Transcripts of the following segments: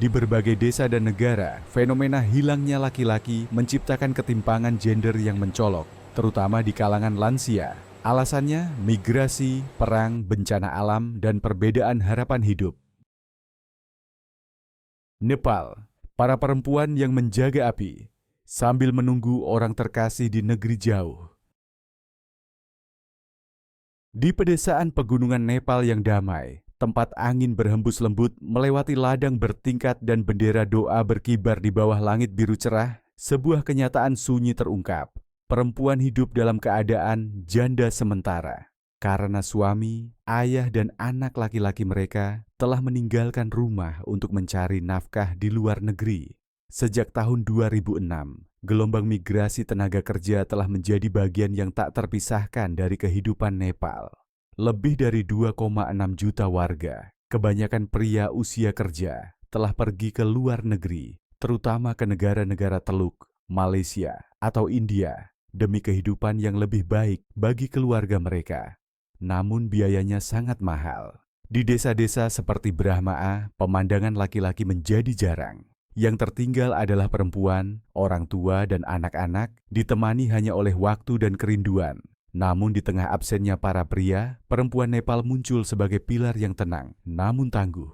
Di berbagai desa dan negara, fenomena hilangnya laki-laki menciptakan ketimpangan gender yang mencolok, terutama di kalangan lansia. Alasannya migrasi, perang, bencana alam, dan perbedaan harapan hidup. Nepal, para perempuan yang menjaga api sambil menunggu orang terkasih di negeri jauh. Di pedesaan pegunungan Nepal yang damai, tempat angin berhembus lembut melewati ladang bertingkat dan bendera doa berkibar di bawah langit biru cerah, sebuah kenyataan sunyi terungkap. Perempuan hidup dalam keadaan janda sementara karena suami, ayah, dan anak laki-laki mereka telah meninggalkan rumah untuk mencari nafkah di luar negeri. Sejak tahun 2006, gelombang migrasi tenaga kerja telah menjadi bagian yang tak terpisahkan dari kehidupan Nepal. Lebih dari 2,6 juta warga, kebanyakan pria usia kerja, telah pergi ke luar negeri, terutama ke negara-negara Teluk, Malaysia, atau India, demi kehidupan yang lebih baik bagi keluarga mereka. Namun biayanya sangat mahal. Di desa-desa seperti Brahmaa, pemandangan laki-laki menjadi jarang. Yang tertinggal adalah perempuan, orang tua, dan anak-anak, ditemani hanya oleh waktu dan kerinduan. Namun di tengah absennya para pria, perempuan Nepal muncul sebagai pilar yang tenang, namun tangguh.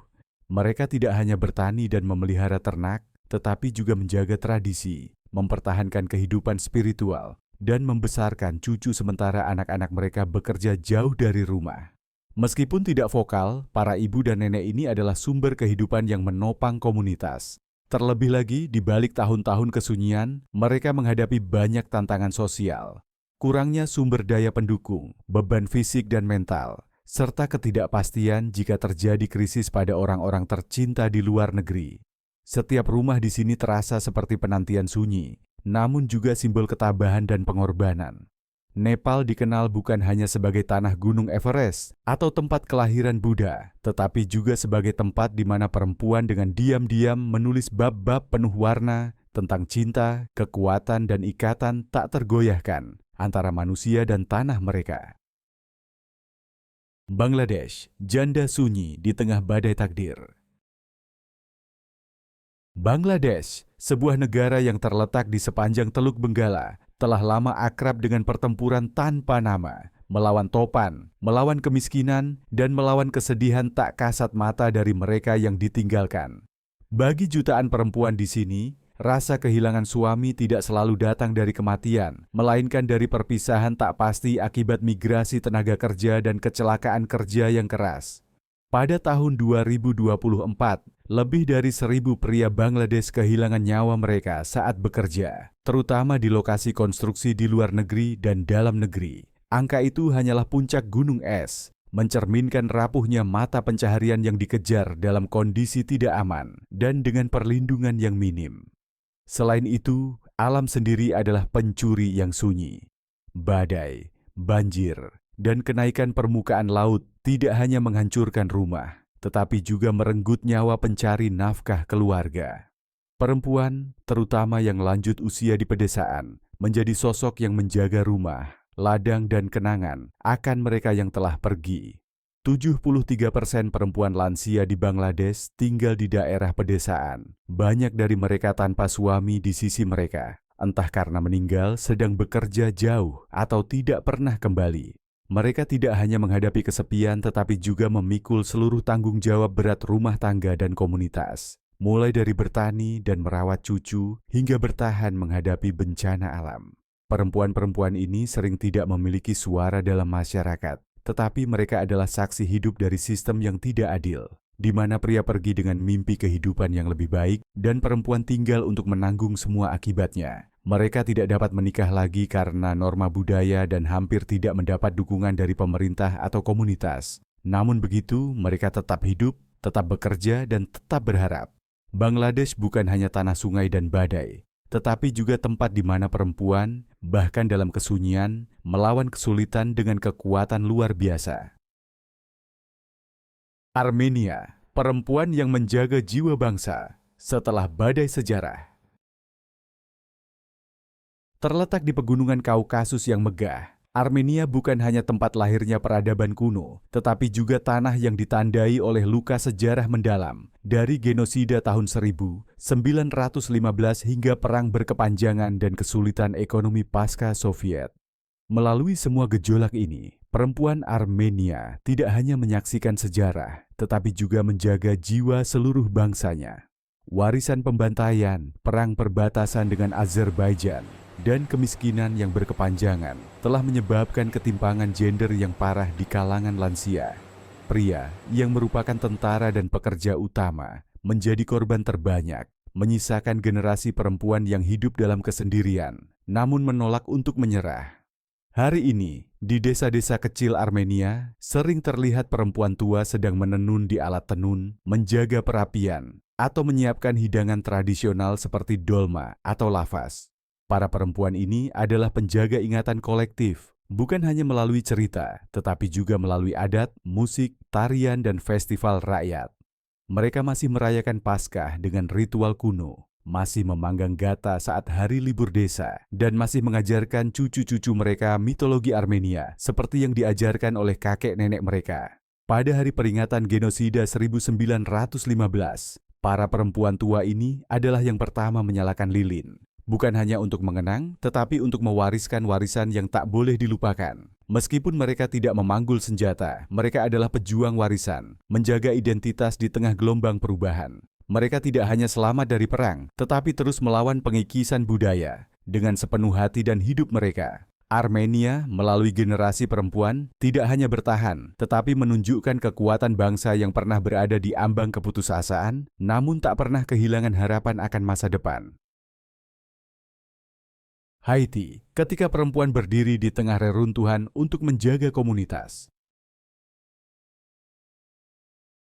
Mereka tidak hanya bertani dan memelihara ternak, tetapi juga menjaga tradisi, mempertahankan kehidupan spiritual, dan membesarkan cucu sementara anak-anak mereka bekerja jauh dari rumah. Meskipun tidak vokal, para ibu dan nenek ini adalah sumber kehidupan yang menopang komunitas. Terlebih lagi, di balik tahun-tahun kesunyian, mereka menghadapi banyak tantangan sosial. Kurangnya sumber daya pendukung, beban fisik dan mental, serta ketidakpastian jika terjadi krisis pada orang-orang tercinta di luar negeri. Setiap rumah di sini terasa seperti penantian sunyi, namun juga simbol ketabahan dan pengorbanan. Nepal dikenal bukan hanya sebagai tanah gunung Everest atau tempat kelahiran Buddha, tetapi juga sebagai tempat di mana perempuan dengan diam-diam menulis bab-bab penuh warna tentang cinta, kekuatan, dan ikatan tak tergoyahkan antara manusia dan tanah mereka. Bangladesh, janda sunyi di tengah badai takdir. Bangladesh, sebuah negara yang terletak di sepanjang Teluk Benggala, telah lama akrab dengan pertempuran tanpa nama, melawan topan, melawan kemiskinan, dan melawan kesedihan tak kasat mata dari mereka yang ditinggalkan. Bagi jutaan perempuan di sini, rasa kehilangan suami tidak selalu datang dari kematian, melainkan dari perpisahan tak pasti akibat migrasi tenaga kerja dan kecelakaan kerja yang keras. Pada tahun 2024, lebih dari 1.000 pria Bangladesh kehilangan nyawa mereka saat bekerja, terutama di lokasi konstruksi di luar negeri dan dalam negeri. Angka itu hanyalah puncak gunung es, mencerminkan rapuhnya mata pencaharian yang dikejar dalam kondisi tidak aman dan dengan perlindungan yang minim. Selain itu, alam sendiri adalah pencuri yang sunyi. Badai, banjir, dan kenaikan permukaan laut tidak hanya menghancurkan rumah, tetapi juga merenggut nyawa pencari nafkah keluarga. Perempuan, terutama yang lanjut usia di pedesaan, menjadi sosok yang menjaga rumah, ladang, dan kenangan akan mereka yang telah pergi. 73% perempuan lansia di Bangladesh tinggal di daerah pedesaan. Banyak dari mereka tanpa suami di sisi mereka, entah karena meninggal, sedang bekerja jauh, atau tidak pernah kembali. Mereka tidak hanya menghadapi kesepian tetapi juga memikul seluruh tanggung jawab berat rumah tangga dan komunitas, mulai dari bertani dan merawat cucu hingga bertahan menghadapi bencana alam. Perempuan-perempuan ini sering tidak memiliki suara dalam masyarakat, tetapi mereka adalah saksi hidup dari sistem yang tidak adil, di mana pria pergi dengan mimpi kehidupan yang lebih baik dan perempuan tinggal untuk menanggung semua akibatnya. Mereka tidak dapat menikah lagi karena norma budaya dan hampir tidak mendapat dukungan dari pemerintah atau komunitas. Namun begitu, mereka tetap hidup, tetap bekerja, dan tetap berharap. Bangladesh bukan hanya tanah sungai dan badai, tetapi juga tempat di mana perempuan, bahkan dalam kesunyian, melawan kesulitan dengan kekuatan luar biasa. Armenia, perempuan yang menjaga jiwa bangsa setelah badai sejarah. Terletak di pegunungan Kaukasus yang megah, Armenia bukan hanya tempat lahirnya peradaban kuno, tetapi juga tanah yang ditandai oleh luka sejarah mendalam dari genosida tahun 1915 hingga perang berkepanjangan dan kesulitan ekonomi pasca Soviet. Melalui semua gejolak ini, perempuan Armenia tidak hanya menyaksikan sejarah, tetapi juga menjaga jiwa seluruh bangsanya. Warisan pembantaian, perang perbatasan dengan Azerbaijan, dan kemiskinan yang berkepanjangan telah menyebabkan ketimpangan gender yang parah di kalangan lansia. Pria yang merupakan tentara dan pekerja utama menjadi korban terbanyak, menyisakan generasi perempuan yang hidup dalam kesendirian, namun menolak untuk menyerah. Hari ini, di desa-desa kecil Armenia, sering terlihat perempuan tua sedang menenun di alat tenun, menjaga perapian, atau menyiapkan hidangan tradisional seperti dolma atau lavas. Para perempuan ini adalah penjaga ingatan kolektif, bukan hanya melalui cerita, tetapi juga melalui adat, musik, tarian, dan festival rakyat. Mereka masih merayakan Paskah dengan ritual kuno, masih memanggang gata saat hari libur desa, dan masih mengajarkan cucu-cucu mereka mitologi Armenia seperti yang diajarkan oleh kakek nenek mereka. Pada hari peringatan genosida 1915, para perempuan tua ini adalah yang pertama menyalakan lilin. Bukan hanya untuk mengenang, tetapi untuk mewariskan warisan yang tak boleh dilupakan. Meskipun mereka tidak memanggul senjata, mereka adalah pejuang warisan, menjaga identitas di tengah gelombang perubahan. Mereka tidak hanya selamat dari perang, tetapi terus melawan pengikisan budaya. Dengan sepenuh hati dan hidup mereka, Armenia melalui generasi perempuan tidak hanya bertahan, tetapi menunjukkan kekuatan bangsa yang pernah berada di ambang keputusasaan, namun tak pernah kehilangan harapan akan masa depan. Haiti, ketika perempuan berdiri di tengah reruntuhan untuk menjaga komunitas.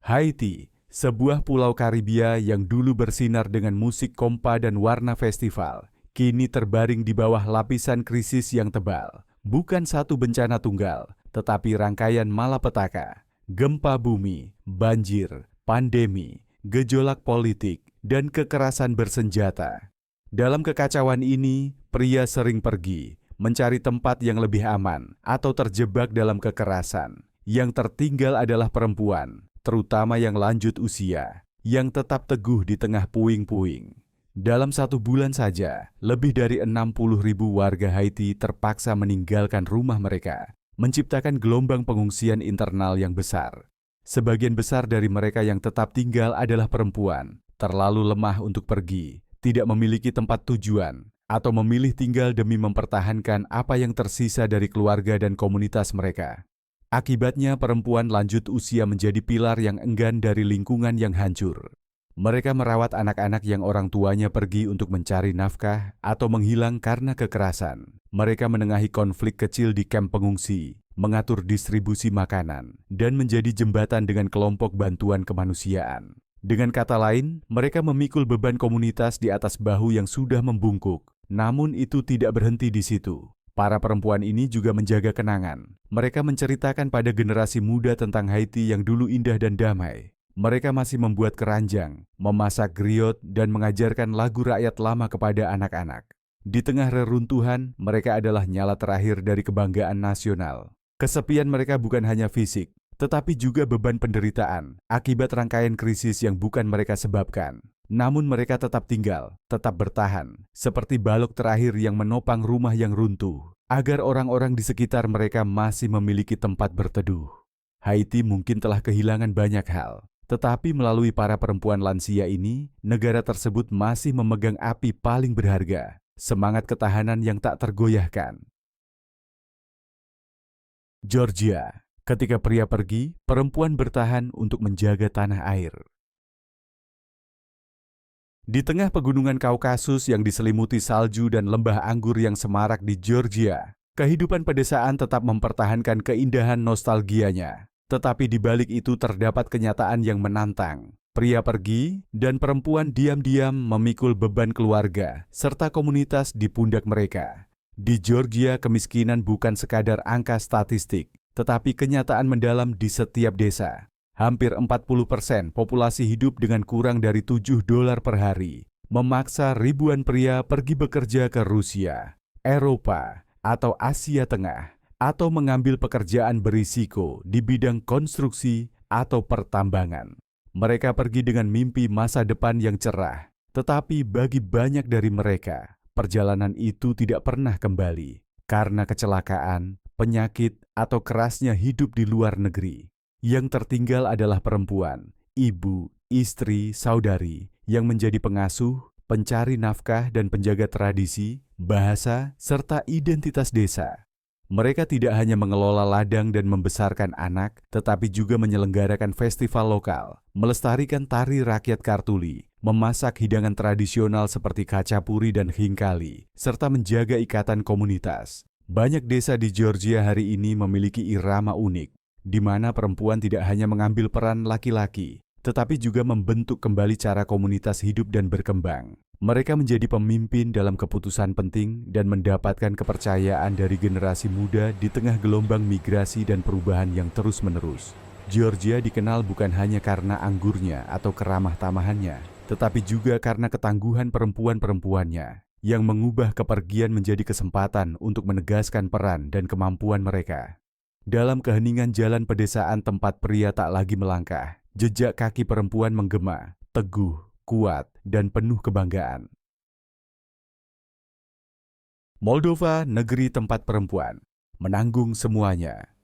Haiti, sebuah pulau Karibia yang dulu bersinar dengan musik kompa dan warna festival, kini terbaring di bawah lapisan krisis yang tebal. Bukan satu bencana tunggal, tetapi rangkaian malapetaka, gempa bumi, banjir, pandemi, gejolak politik, dan kekerasan bersenjata. Dalam kekacauan ini, pria sering pergi, mencari tempat yang lebih aman, atau terjebak dalam kekerasan. Yang tertinggal adalah perempuan, terutama yang lanjut usia, yang tetap teguh di tengah puing-puing. Dalam 1 bulan saja, lebih dari 60.000 warga Haiti terpaksa meninggalkan rumah mereka, menciptakan gelombang pengungsian internal yang besar. Sebagian besar dari mereka yang tetap tinggal adalah perempuan, terlalu lemah untuk pergi, tidak memiliki tempat tujuan, atau memilih tinggal demi mempertahankan apa yang tersisa dari keluarga dan komunitas mereka. Akibatnya perempuan lanjut usia menjadi pilar yang enggan dari lingkungan yang hancur. Mereka merawat anak-anak yang orang tuanya pergi untuk mencari nafkah atau menghilang karena kekerasan. Mereka menengahi konflik kecil di kamp pengungsi, mengatur distribusi makanan, dan menjadi jembatan dengan kelompok bantuan kemanusiaan. Dengan kata lain, mereka memikul beban komunitas di atas bahu yang sudah membungkuk. Namun itu tidak berhenti di situ. Para perempuan ini juga menjaga kenangan. Mereka menceritakan pada generasi muda tentang Haiti yang dulu indah dan damai. Mereka masih membuat keranjang, memasak griot, dan mengajarkan lagu rakyat lama kepada anak-anak. Di tengah reruntuhan, mereka adalah nyala terakhir dari kebanggaan nasional. Kesepian mereka bukan hanya fisik, tetapi juga beban penderitaan akibat rangkaian krisis yang bukan mereka sebabkan. Namun mereka tetap tinggal, tetap bertahan, seperti balok terakhir yang menopang rumah yang runtuh, agar orang-orang di sekitar mereka masih memiliki tempat berteduh. Haiti mungkin telah kehilangan banyak hal, tetapi melalui para perempuan lansia ini, negara tersebut masih memegang api paling berharga, semangat ketahanan yang tak tergoyahkan. Georgia. Ketika pria pergi, perempuan bertahan untuk menjaga tanah air. Di tengah pegunungan Kaukasus yang diselimuti salju dan lembah anggur yang semarak di Georgia, kehidupan pedesaan tetap mempertahankan keindahan nostalgianya. Tetapi di balik itu terdapat kenyataan yang menantang. Pria pergi dan perempuan diam-diam memikul beban keluarga serta komunitas di pundak mereka. Di Georgia, kemiskinan bukan sekadar angka statistik, tetapi kenyataan mendalam di setiap desa. Hampir 40% populasi hidup dengan kurang dari $7 per hari, memaksa ribuan pria pergi bekerja ke Rusia, Eropa, atau Asia Tengah atau mengambil pekerjaan berisiko di bidang konstruksi atau pertambangan. Mereka pergi dengan mimpi masa depan yang cerah, tetapi bagi banyak dari mereka, perjalanan itu tidak pernah kembali karena kecelakaan, penyakit, atau kerasnya hidup di luar negeri. Yang tertinggal adalah perempuan, ibu, istri, saudari yang menjadi pengasuh, pencari nafkah dan penjaga tradisi, bahasa, serta identitas desa. Mereka tidak hanya mengelola ladang dan membesarkan anak, tetapi juga menyelenggarakan festival lokal, melestarikan tari rakyat Kartuli, memasak hidangan tradisional seperti kacapuri dan hingkali, serta menjaga ikatan komunitas. Banyak desa di Georgia hari ini memiliki irama unik, di mana perempuan tidak hanya mengambil peran laki-laki, tetapi juga membentuk kembali cara komunitas hidup dan berkembang. Mereka menjadi pemimpin dalam keputusan penting dan mendapatkan kepercayaan dari generasi muda di tengah gelombang migrasi dan perubahan yang terus-menerus. Georgia dikenal bukan hanya karena anggurnya atau keramah tamahannya, tetapi juga karena ketangguhan perempuan-perempuannya yang mengubah kepergian menjadi kesempatan untuk menegaskan peran dan kemampuan mereka. Dalam keheningan jalan pedesaan tempat pria tak lagi melangkah, jejak kaki perempuan menggema, teguh, kuat, dan penuh kebanggaan. Moldova, negeri tempat perempuan menanggung semuanya.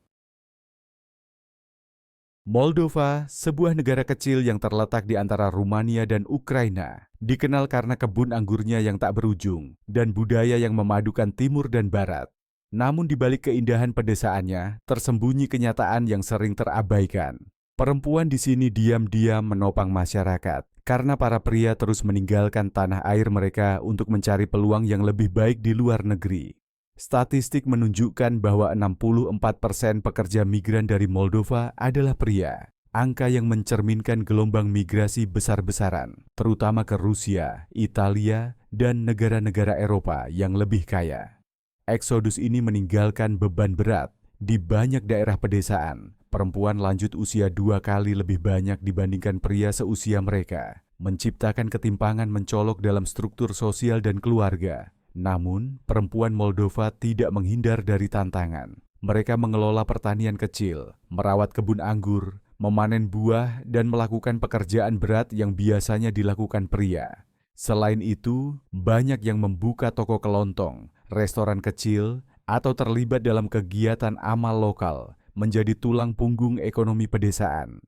Moldova, sebuah negara kecil yang terletak di antara Rumania dan Ukraina, dikenal karena kebun anggurnya yang tak berujung dan budaya yang memadukan timur dan barat. Namun di balik keindahan pedesaannya, tersembunyi kenyataan yang sering terabaikan. Perempuan di sini diam-diam menopang masyarakat, karena para pria terus meninggalkan tanah air mereka untuk mencari peluang yang lebih baik di luar negeri. Statistik menunjukkan bahwa 64% pekerja migran dari Moldova adalah pria, angka yang mencerminkan gelombang migrasi besar-besaran, terutama ke Rusia, Italia, dan negara-negara Eropa yang lebih kaya. Eksodus ini meninggalkan beban berat di banyak daerah pedesaan. Perempuan lanjut usia 2 kali lebih banyak dibandingkan pria seusia mereka, menciptakan ketimpangan mencolok dalam struktur sosial dan keluarga. Namun, perempuan Moldova tidak menghindar dari tantangan. Mereka mengelola pertanian kecil, merawat kebun anggur, memanen buah, dan melakukan pekerjaan berat yang biasanya dilakukan pria. Selain itu, banyak yang membuka toko kelontong, restoran kecil, atau terlibat dalam kegiatan amal lokal, menjadi tulang punggung ekonomi pedesaan.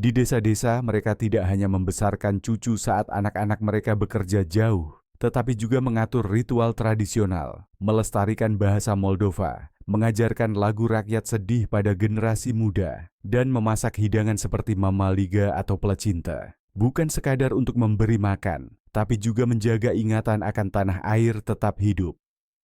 Di desa-desa, mereka tidak hanya membesarkan cucu saat anak-anak mereka bekerja jauh, tetapi juga mengatur ritual tradisional, melestarikan bahasa Moldova, mengajarkan lagu rakyat sedih pada generasi muda, dan memasak hidangan seperti mamaliga atau plecinta. Bukan sekadar untuk memberi makan, tapi juga menjaga ingatan akan tanah air tetap hidup.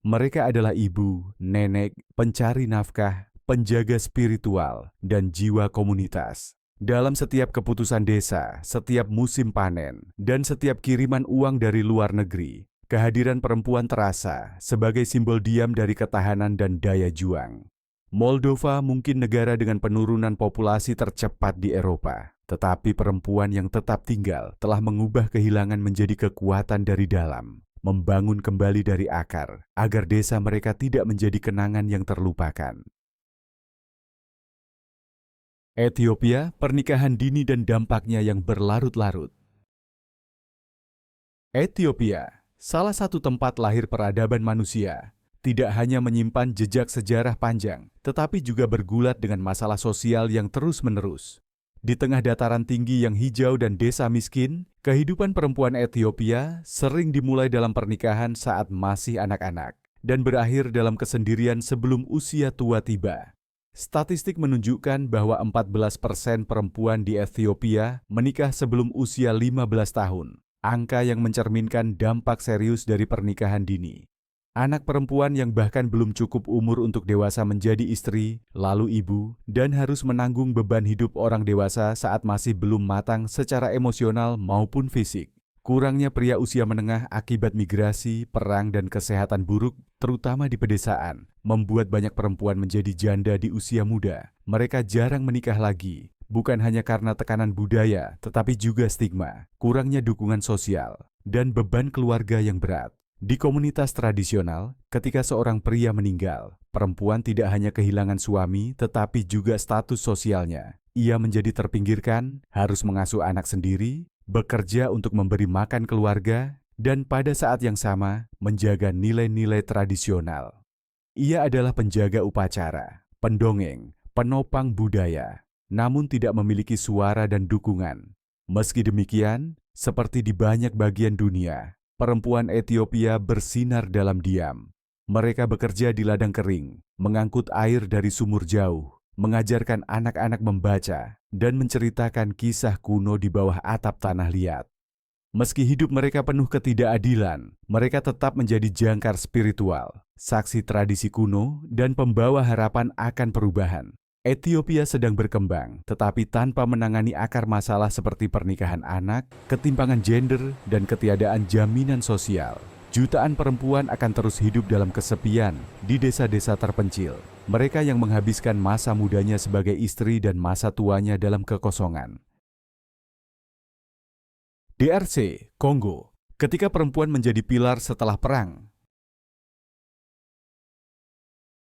Mereka adalah ibu, nenek, pencari nafkah, penjaga spiritual, dan jiwa komunitas. Dalam setiap keputusan desa, setiap musim panen, dan setiap kiriman uang dari luar negeri, kehadiran perempuan terasa sebagai simbol diam dari ketahanan dan daya juang. Moldova mungkin negara dengan penurunan populasi tercepat di Eropa, tetapi perempuan yang tetap tinggal telah mengubah kehilangan menjadi kekuatan dari dalam, membangun kembali dari akar, agar desa mereka tidak menjadi kenangan yang terlupakan. Ethiopia, pernikahan dini dan dampaknya yang berlarut-larut. Ethiopia, salah satu tempat lahir peradaban manusia, tidak hanya menyimpan jejak sejarah panjang, tetapi juga bergulat dengan masalah sosial yang terus-menerus. Di tengah dataran tinggi yang hijau dan desa miskin, kehidupan perempuan Ethiopia sering dimulai dalam pernikahan saat masih anak-anak dan berakhir dalam kesendirian sebelum usia tua tiba. Statistik menunjukkan bahwa 14% perempuan di Ethiopia menikah sebelum usia 15 tahun, angka yang mencerminkan dampak serius dari pernikahan dini. Anak perempuan yang bahkan belum cukup umur untuk dewasa menjadi istri, lalu ibu, dan harus menanggung beban hidup orang dewasa saat masih belum matang secara emosional maupun fisik. Kurangnya pria usia menengah akibat migrasi, perang, dan kesehatan buruk, terutama di pedesaan, membuat banyak perempuan menjadi janda di usia muda. Mereka jarang menikah lagi, bukan hanya karena tekanan budaya, tetapi juga stigma, kurangnya dukungan sosial, dan beban keluarga yang berat. Di komunitas tradisional, ketika seorang pria meninggal, perempuan tidak hanya kehilangan suami, tetapi juga status sosialnya. Ia menjadi terpinggirkan, harus mengasuh anak sendiri, bekerja untuk memberi makan keluarga, dan pada saat yang sama menjaga nilai-nilai tradisional. Ia adalah penjaga upacara, pendongeng, penopang budaya, namun tidak memiliki suara dan dukungan. Meski demikian, seperti di banyak bagian dunia, perempuan Ethiopia bersinar dalam diam. Mereka bekerja di ladang kering, mengangkut air dari sumur jauh, mengajarkan anak-anak membaca, dan menceritakan kisah kuno di bawah atap tanah liat. Meski hidup mereka penuh ketidakadilan, mereka tetap menjadi jangkar spiritual, saksi tradisi kuno, dan pembawa harapan akan perubahan. Ethiopia sedang berkembang, tetapi tanpa menangani akar masalah seperti pernikahan anak, ketimpangan gender, dan ketiadaan jaminan sosial. Jutaan perempuan akan terus hidup dalam kesepian di desa-desa terpencil. Mereka yang menghabiskan masa mudanya sebagai istri dan masa tuanya dalam kekosongan. DRC, Kongo, ketika perempuan menjadi pilar setelah perang.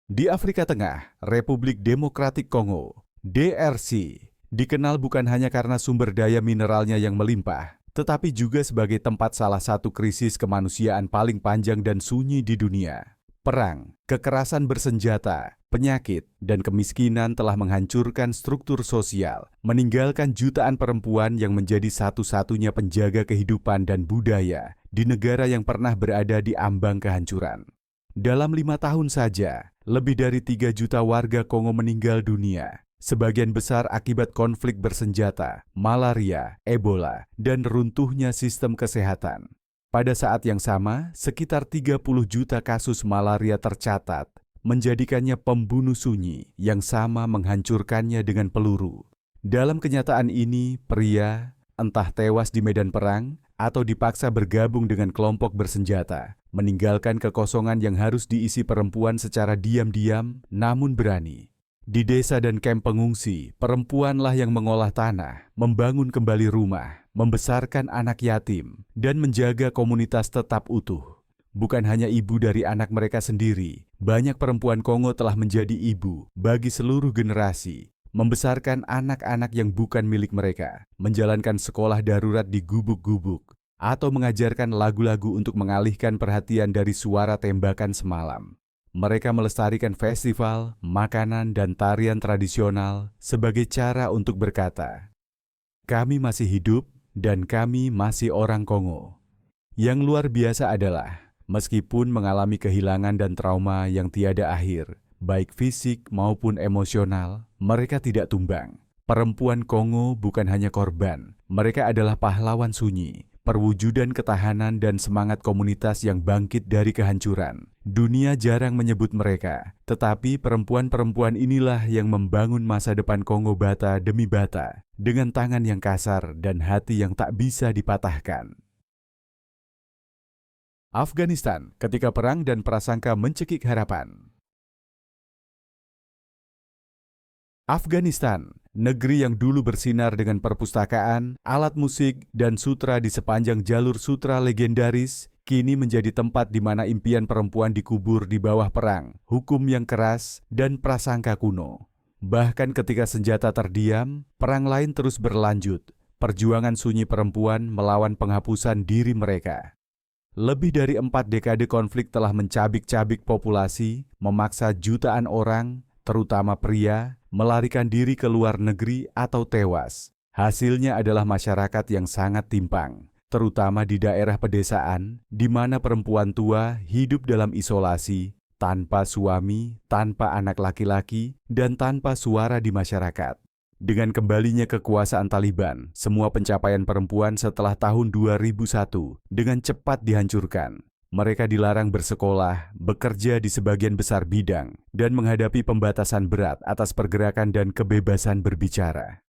Di Afrika Tengah, Republik Demokratik Kongo, DRC, dikenal bukan hanya karena sumber daya mineralnya yang melimpah, tetapi juga sebagai tempat salah satu krisis kemanusiaan paling panjang dan sunyi di dunia. Perang, kekerasan bersenjata, penyakit, dan kemiskinan telah menghancurkan struktur sosial, meninggalkan jutaan perempuan yang menjadi satu-satunya penjaga kehidupan dan budaya di negara yang pernah berada di ambang kehancuran. Dalam 5 tahun saja, lebih dari 3 juta warga Kongo meninggal dunia, sebagian besar akibat konflik bersenjata, malaria, Ebola, dan runtuhnya sistem kesehatan. Pada saat yang sama, sekitar 30 juta kasus malaria tercatat, menjadikannya pembunuh sunyi yang sama menghancurkannya dengan peluru. Dalam kenyataan ini, pria, entah tewas di medan perang atau dipaksa bergabung dengan kelompok bersenjata, meninggalkan kekosongan yang harus diisi perempuan secara diam-diam namun berani. Di desa dan kamp pengungsi, perempuanlah yang mengolah tanah, membangun kembali rumah, membesarkan anak yatim, dan menjaga komunitas tetap utuh. Bukan hanya ibu dari anak mereka sendiri, banyak perempuan Kongo telah menjadi ibu bagi seluruh generasi, membesarkan anak-anak yang bukan milik mereka, menjalankan sekolah darurat di gubuk-gubuk, atau mengajarkan lagu-lagu untuk mengalihkan perhatian dari suara tembakan semalam. Mereka melestarikan festival, makanan, dan tarian tradisional sebagai cara untuk berkata, "Kami masih hidup dan kami masih orang Kongo." Yang luar biasa adalah, meskipun mengalami kehilangan dan trauma yang tiada akhir, baik fisik maupun emosional, mereka tidak tumbang. Perempuan Kongo bukan hanya korban, mereka adalah pahlawan sunyi, perwujudan ketahanan dan semangat komunitas yang bangkit dari kehancuran. Dunia jarang menyebut mereka, tetapi perempuan-perempuan inilah yang membangun masa depan Kongo bata demi bata, dengan tangan yang kasar dan hati yang tak bisa dipatahkan. Afghanistan, ketika perang dan prasangka mencekik harapan. Afghanistan, negeri yang dulu bersinar dengan perpustakaan, alat musik, dan sutra di sepanjang jalur sutra legendaris, kini menjadi tempat di mana impian perempuan dikubur di bawah perang, hukum yang keras, dan prasangka kuno. Bahkan ketika senjata terdiam, perang lain terus berlanjut, perjuangan sunyi perempuan melawan penghapusan diri mereka. Lebih dari 4 dekade konflik telah mencabik-cabik populasi, memaksa jutaan orang, terutama pria, melarikan diri ke luar negeri atau tewas. Hasilnya adalah masyarakat yang sangat timpang, terutama di daerah pedesaan, di mana perempuan tua hidup dalam isolasi, tanpa suami, tanpa anak laki-laki, dan tanpa suara di masyarakat. Dengan kembalinya kekuasaan Taliban, semua pencapaian perempuan setelah tahun 2001 dengan cepat dihancurkan. Mereka dilarang bersekolah, bekerja di sebagian besar bidang, dan menghadapi pembatasan berat atas pergerakan dan kebebasan berbicara.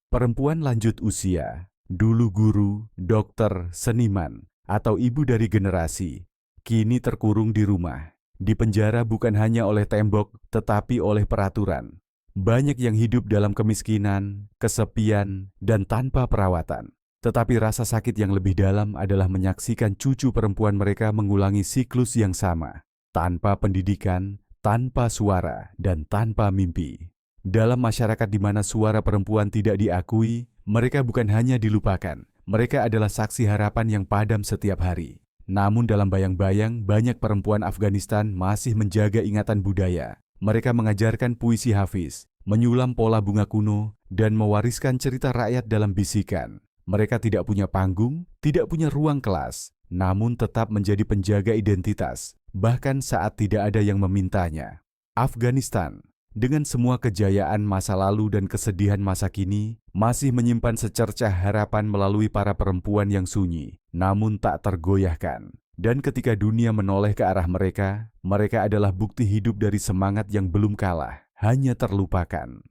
Perempuan lanjut usia, dulu guru, dokter, seniman, atau ibu dari generasi, kini terkurung di rumah, di penjara bukan hanya oleh tembok, tetapi oleh peraturan. Banyak yang hidup dalam kemiskinan, kesepian, dan tanpa perawatan. Tetapi rasa sakit yang lebih dalam adalah menyaksikan cucu perempuan mereka mengulangi siklus yang sama, tanpa pendidikan, tanpa suara, dan tanpa mimpi. Dalam masyarakat di mana suara perempuan tidak diakui, mereka bukan hanya dilupakan, mereka adalah saksi harapan yang padam setiap hari. Namun dalam bayang-bayang, banyak perempuan Afghanistan masih menjaga ingatan budaya. Mereka mengajarkan puisi Hafiz, menyulam pola bunga kuno, dan mewariskan cerita rakyat dalam bisikan. Mereka tidak punya panggung, tidak punya ruang kelas, namun tetap menjadi penjaga identitas, bahkan saat tidak ada yang memintanya. Afghanistan, dengan semua kejayaan masa lalu dan kesedihan masa kini, masih menyimpan secercah harapan melalui para perempuan yang sunyi, namun tak tergoyahkan. Dan ketika dunia menoleh ke arah mereka, mereka adalah bukti hidup dari semangat yang belum kalah, hanya terlupakan.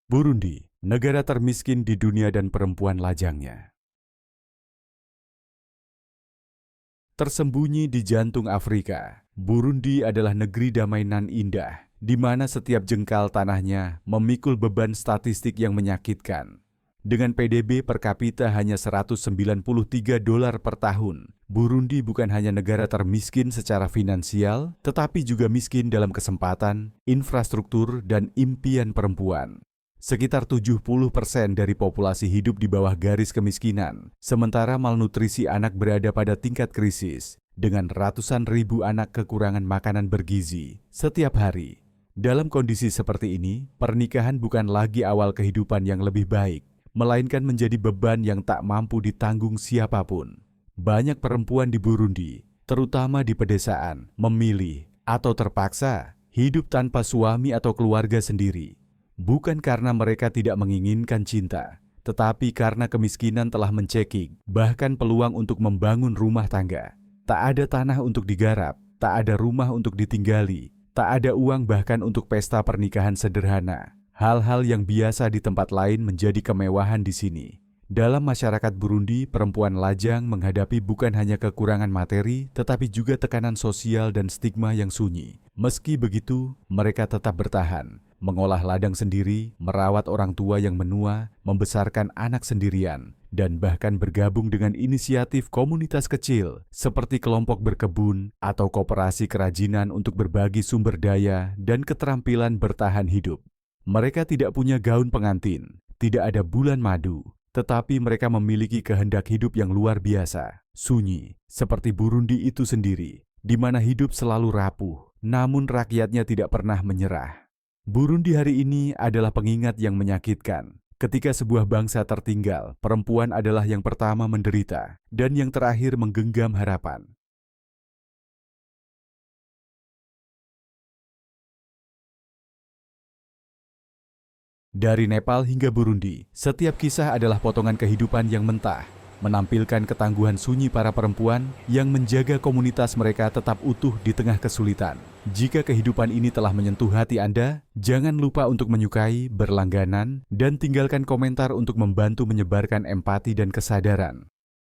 Burundi, negara termiskin di dunia dan perempuan lajangnya. Tersembunyi di jantung Afrika, Burundi adalah negeri damai nan indah, di mana setiap jengkal tanahnya memikul beban statistik yang menyakitkan. Dengan PDB per kapita hanya $193 per tahun, Burundi bukan hanya negara termiskin secara finansial, tetapi juga miskin dalam kesempatan, infrastruktur, dan impian perempuan. Sekitar 70% dari populasi hidup di bawah garis kemiskinan, sementara malnutrisi anak berada pada tingkat krisis, dengan ratusan ribu anak kekurangan makanan bergizi setiap hari. Dalam kondisi seperti ini, pernikahan bukan lagi awal kehidupan yang lebih baik, melainkan menjadi beban yang tak mampu ditanggung siapapun. Banyak perempuan di Burundi, terutama di pedesaan, memilih atau terpaksa hidup tanpa suami atau keluarga sendiri. Bukan karena mereka tidak menginginkan cinta, tetapi karena kemiskinan telah mencekik, bahkan peluang untuk membangun rumah tangga. Tak ada tanah untuk digarap, tak ada rumah untuk ditinggali, tak ada uang bahkan untuk pesta pernikahan sederhana. Hal-hal yang biasa di tempat lain menjadi kemewahan di sini. Dalam masyarakat Burundi, perempuan lajang menghadapi bukan hanya kekurangan materi, tetapi juga tekanan sosial dan stigma yang sunyi. Meski begitu, mereka tetap bertahan, mengolah ladang sendiri, merawat orang tua yang menua, membesarkan anak sendirian, dan bahkan bergabung dengan inisiatif komunitas kecil seperti kelompok berkebun atau koperasi kerajinan untuk berbagi sumber daya dan keterampilan bertahan hidup. Mereka tidak punya gaun pengantin, tidak ada bulan madu, tetapi mereka memiliki kehendak hidup yang luar biasa, sunyi, seperti Burundi itu sendiri, di mana hidup selalu rapuh, namun rakyatnya tidak pernah menyerah. Burundi hari ini adalah pengingat yang menyakitkan. Ketika sebuah bangsa tertinggal, perempuan adalah yang pertama menderita dan yang terakhir menggenggam harapan. Dari Nepal hingga Burundi, setiap kisah adalah potongan kehidupan yang mentah, menampilkan ketangguhan sunyi para perempuan yang menjaga komunitas mereka tetap utuh di tengah kesulitan. Jika kehidupan ini telah menyentuh hati Anda, jangan lupa untuk menyukai, berlangganan, dan tinggalkan komentar untuk membantu menyebarkan empati dan kesadaran.